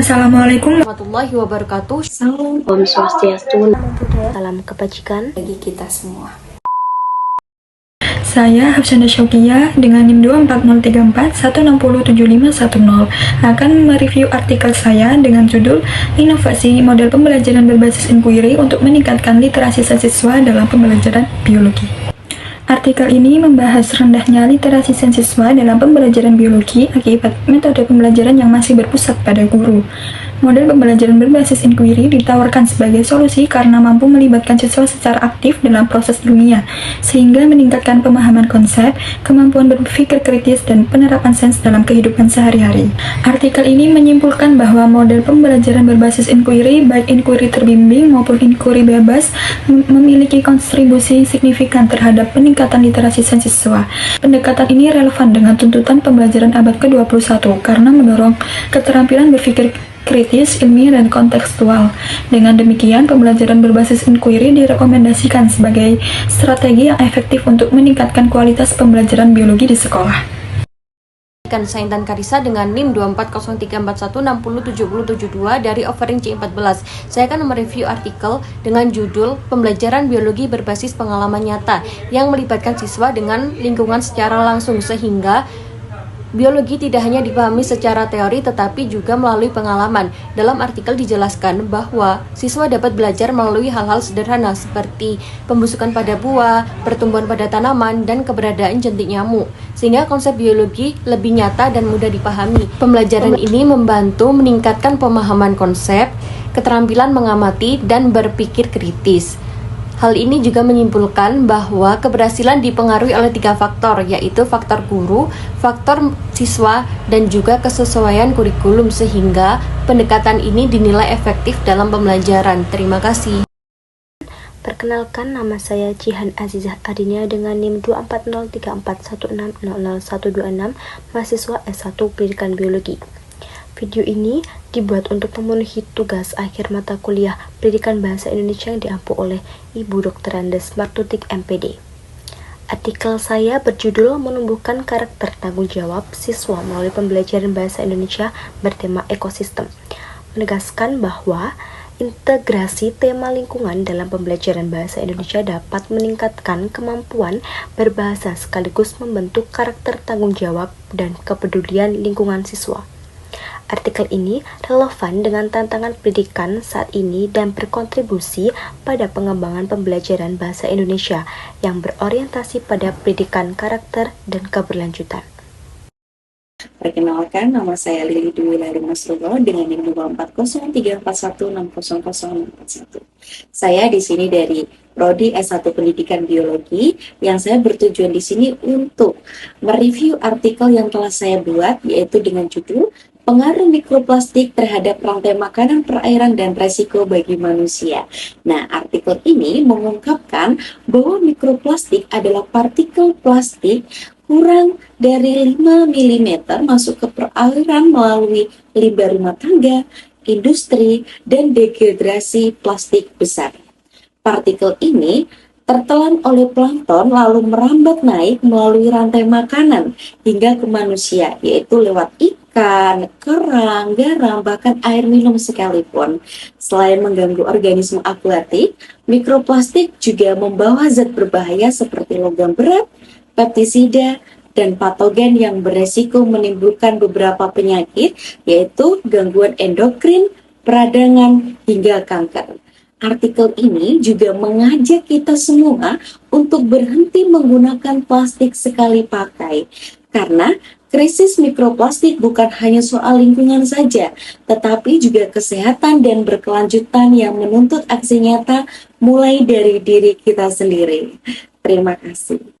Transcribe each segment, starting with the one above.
Assalamualaikum warahmatullahi wabarakatuh. Salam Om Swastiastu, salam kebajikan bagi kita semua. Saya Hafsana Syauqiyah dengan NIM 2403416075010 akan mereview artikel saya dengan judul Inovasi Model Pembelajaran Berbasis Inquiry untuk Meningkatkan Literasi Siswa dalam Pembelajaran Biologi. Artikel ini membahas rendahnya literasi siswa dalam pembelajaran biologi akibat metode pembelajaran yang masih berpusat pada guru. Model pembelajaran berbasis inquiry ditawarkan sebagai solusi karena mampu melibatkan siswa secara aktif dalam proses ilmiah, sehingga meningkatkan pemahaman konsep, kemampuan berpikir kritis, dan penerapan sains dalam kehidupan sehari-hari. Artikel ini menyimpulkan bahwa model pembelajaran berbasis inquiry, baik inquiry terbimbing maupun inquiry bebas, memiliki kontribusi signifikan terhadap peningkatan literasi siswa. Pendekatan ini relevan dengan tuntutan pembelajaran abad ke-21 karena mendorong keterampilan berpikir kritis, ilmiah, dan kontekstual. Dengan demikian, pembelajaran berbasis inquiry direkomendasikan sebagai strategi yang efektif untuk meningkatkan kualitas pembelajaran biologi di sekolah. Saya Intan Karisa dengan NIM 24034160772 dari Offering C14. Saya akan mereview artikel dengan judul Pembelajaran Biologi Berbasis Pengalaman Nyata yang melibatkan siswa dengan lingkungan secara langsung, sehingga biologi tidak hanya dipahami secara teori tetapi juga melalui pengalaman. Dalam artikel dijelaskan bahwa siswa dapat belajar melalui hal-hal sederhana seperti pembusukan pada buah, pertumbuhan pada tanaman, dan keberadaan jentik nyamuk, sehingga konsep biologi lebih nyata dan mudah dipahami. Pembelajaran ini membantu meningkatkan pemahaman konsep, keterampilan mengamati, dan berpikir kritis. Hal ini juga menyimpulkan bahwa keberhasilan dipengaruhi oleh 3 faktor, yaitu faktor guru, faktor siswa, dan juga kesesuaian kurikulum, sehingga pendekatan ini dinilai efektif dalam pembelajaran. Terima kasih. Perkenalkan, nama saya Jihan Azizah Adinia dengan NIM 2403416000126, mahasiswa S1 Pendidikan Biologi. Video ini dibuat untuk memenuhi tugas akhir mata kuliah Pendidikan Bahasa Indonesia yang diampu oleh Ibu Dr. Andes Martutik MPD. Artikel saya berjudul Menumbuhkan Karakter Tanggung Jawab Siswa Melalui Pembelajaran Bahasa Indonesia bertema ekosistem, menegaskan bahwa integrasi tema lingkungan dalam pembelajaran bahasa Indonesia dapat meningkatkan kemampuan berbahasa sekaligus membentuk karakter tanggung jawab dan kepedulian lingkungan siswa. Artikel ini relevan dengan tantangan pendidikan saat ini dan berkontribusi pada pengembangan pembelajaran bahasa Indonesia yang berorientasi pada pendidikan karakter dan keberlanjutan. Perkenalkan, nama saya Lili Dwi Lari Masrullah dengan NIM 2403416000641. Saya di sini dari Prodi S1 Pendidikan Biologi, yang saya bertujuan di sini untuk mereview artikel yang telah saya buat, yaitu dengan judul Pengaruh mikroplastik terhadap rantai makanan, perairan, dan resiko bagi manusia. Nah, artikel ini mengungkapkan bahwa mikroplastik adalah partikel plastik kurang dari 5 mm masuk ke perairan melalui limbah rumah tangga, industri, dan dehidrasi plastik besar. Partikel ini tertelan oleh plankton lalu merambat naik melalui rantai makanan hingga ke manusia, yaitu lewat ikan, kerang, garam, bahkan air minum sekalipun. Selain mengganggu organisme akuatik, mikroplastik juga membawa zat berbahaya seperti logam berat, pestisida, dan patogen yang beresiko menimbulkan beberapa penyakit, yaitu gangguan endokrin, peradangan, hingga kanker. Artikel ini juga mengajak kita semua untuk berhenti menggunakan plastik sekali pakai, karena krisis mikroplastik bukan hanya soal lingkungan saja, tetapi juga kesehatan dan berkelanjutan yang menuntut aksi nyata mulai dari diri kita sendiri. Terima kasih.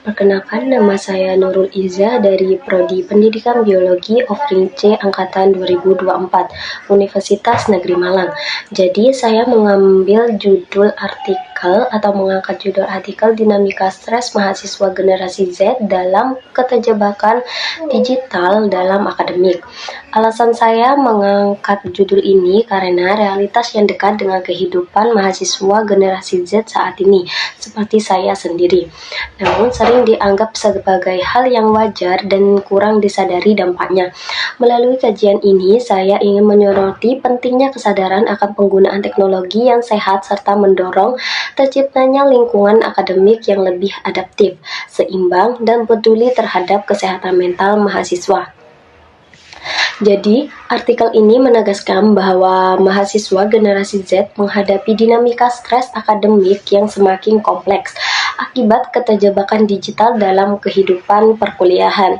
Perkenalkan, nama saya Nurul Iza dari Prodi Pendidikan Biologi Offering C Angkatan 2024 Universitas Negeri Malang. Jadi saya mengambil judul artikel artikel atau mengangkat judul artikel Dinamika Stres Mahasiswa Generasi Z dalam Keterjebakan Digital dalam Akademik. Alasan saya mengangkat judul ini karena realitas yang dekat dengan kehidupan mahasiswa generasi Z saat ini, seperti saya sendiri. Namun sering dianggap sebagai hal yang wajar dan kurang disadari dampaknya. Melalui kajian ini, saya ingin menyoroti pentingnya kesadaran akan penggunaan teknologi yang sehat serta mendorong terciptanya lingkungan akademik yang lebih adaptif, seimbang, dan peduli terhadap kesehatan mental mahasiswa. Jadi, artikel ini menegaskan bahwa mahasiswa generasi Z menghadapi dinamika stres akademik yang semakin kompleks akibat keterjebakan digital dalam kehidupan perkuliahan.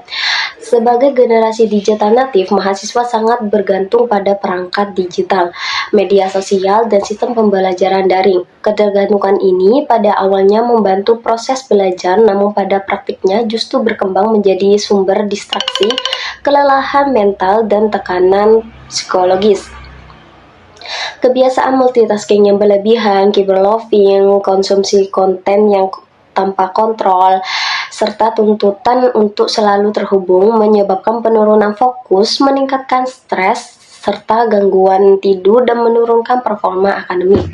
Sebagai generasi digital natif, mahasiswa sangat bergantung pada perangkat digital, media sosial, dan sistem pembelajaran daring. Ketergantungan ini pada awalnya membantu proses belajar, namun pada praktiknya justru berkembang menjadi sumber distraksi, kelelahan mental, dan tekanan psikologis. Kebiasaan multitasking yang berlebihan, cyberloving, konsumsi konten yang tanpa kontrol, serta tuntutan untuk selalu terhubung menyebabkan penurunan fokus, meningkatkan stres, serta gangguan tidur dan menurunkan performa akademik.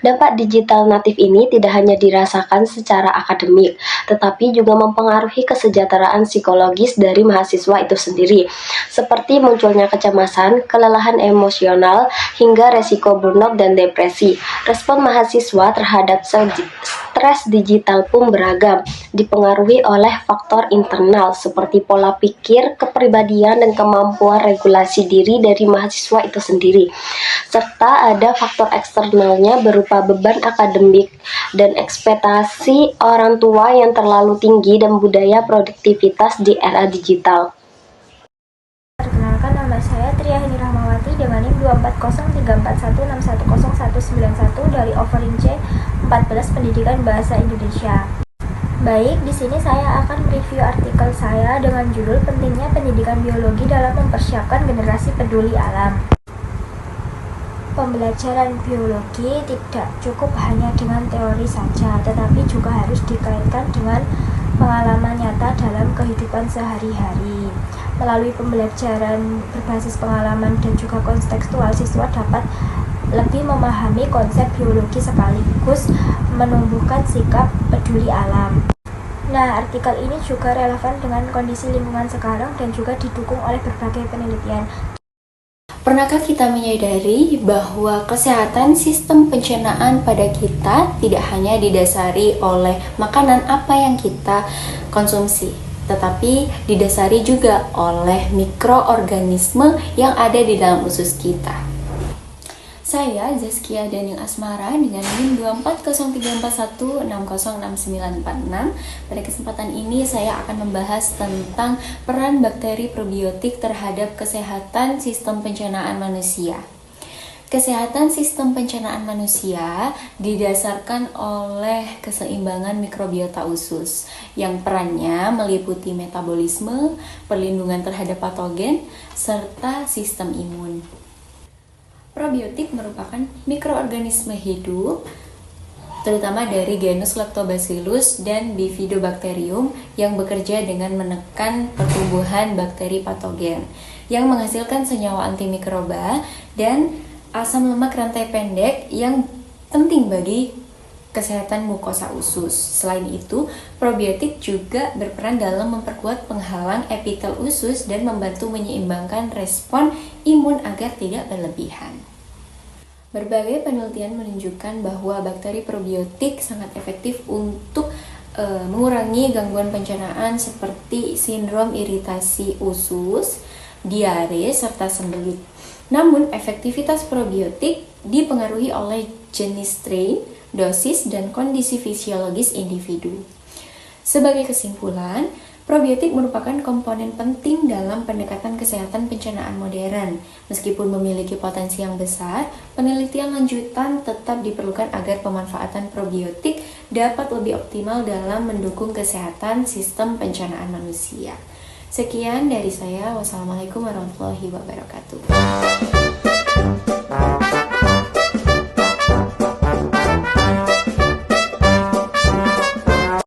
Dampak digital natif ini tidak hanya dirasakan secara akademik, tetapi juga mempengaruhi kesejahteraan psikologis dari mahasiswa itu sendiri, seperti munculnya kecemasan, kelelahan emosional, hingga resiko burnout dan depresi. Respon mahasiswa terhadap stres digital pun beragam, dipengaruhi oleh faktor internal seperti pola pikir, kepribadian, dan kemampuan regulasi diri dari mahasiswa itu sendiri. Serta ada faktor eksternalnya berupa beban akademik dan ekspektasi orang tua yang terlalu tinggi dan budaya produktivitas di era digital. Perkenalkan, nama saya Triahini Rahmawati dengan NIM 2403416101191 dari offering C 14 Pendidikan Bahasa Indonesia. Baik, di sini saya akan mereview artikel saya dengan judul Pentingnya Pendidikan Biologi dalam Mempersiapkan Generasi Peduli Alam. Pembelajaran biologi tidak cukup hanya dengan teori saja, tetapi juga harus dikaitkan dengan pengalaman nyata dalam kehidupan sehari-hari. Melalui pembelajaran berbasis pengalaman dan juga kontekstual, siswa dapat lebih memahami konsep biologi sekaligus menumbuhkan sikap peduli alam. Nah, artikel ini juga relevan dengan kondisi lingkungan sekarang dan juga didukung oleh berbagai penelitian. Pernahkah kita menyadari bahwa kesehatan sistem pencernaan pada kita tidak hanya didasari oleh makanan apa yang kita konsumsi, tetapi didasari juga oleh mikroorganisme yang ada di dalam usus kita? Saya Zaskia Daning Asmara dengan NIM 2403416066946. Pada kesempatan ini saya akan membahas tentang peran bakteri probiotik terhadap kesehatan sistem pencernaan manusia. Kesehatan sistem pencernaan manusia didasarkan oleh keseimbangan mikrobiota usus yang perannya meliputi metabolisme, perlindungan terhadap patogen, serta sistem imun. Probiotik merupakan mikroorganisme hidup, terutama dari genus Lactobacillus dan Bifidobacterium yang bekerja dengan menekan pertumbuhan bakteri patogen, yang menghasilkan senyawa antimikroba dan asam lemak rantai pendek yang penting bagi kesehatan mukosa usus. Selain itu, probiotik juga berperan dalam memperkuat penghalang epitel usus dan membantu menyeimbangkan respon imun agar tidak berlebihan. Berbagai penelitian menunjukkan bahwa bakteri probiotik sangat efektif untuk mengurangi gangguan pencernaan seperti sindrom iritasi usus, diare, serta sembelit. Namun, efektivitas probiotik dipengaruhi oleh jenis strain, dosis, dan kondisi fisiologis individu. Sebagai kesimpulan, probiotik merupakan komponen penting dalam pendekatan kesehatan pencernaan modern. Meskipun memiliki potensi yang besar, penelitian lanjutan tetap diperlukan agar pemanfaatan probiotik dapat lebih optimal dalam mendukung kesehatan sistem pencernaan manusia. Sekian dari saya. Wassalamualaikum warahmatullahi wabarakatuh.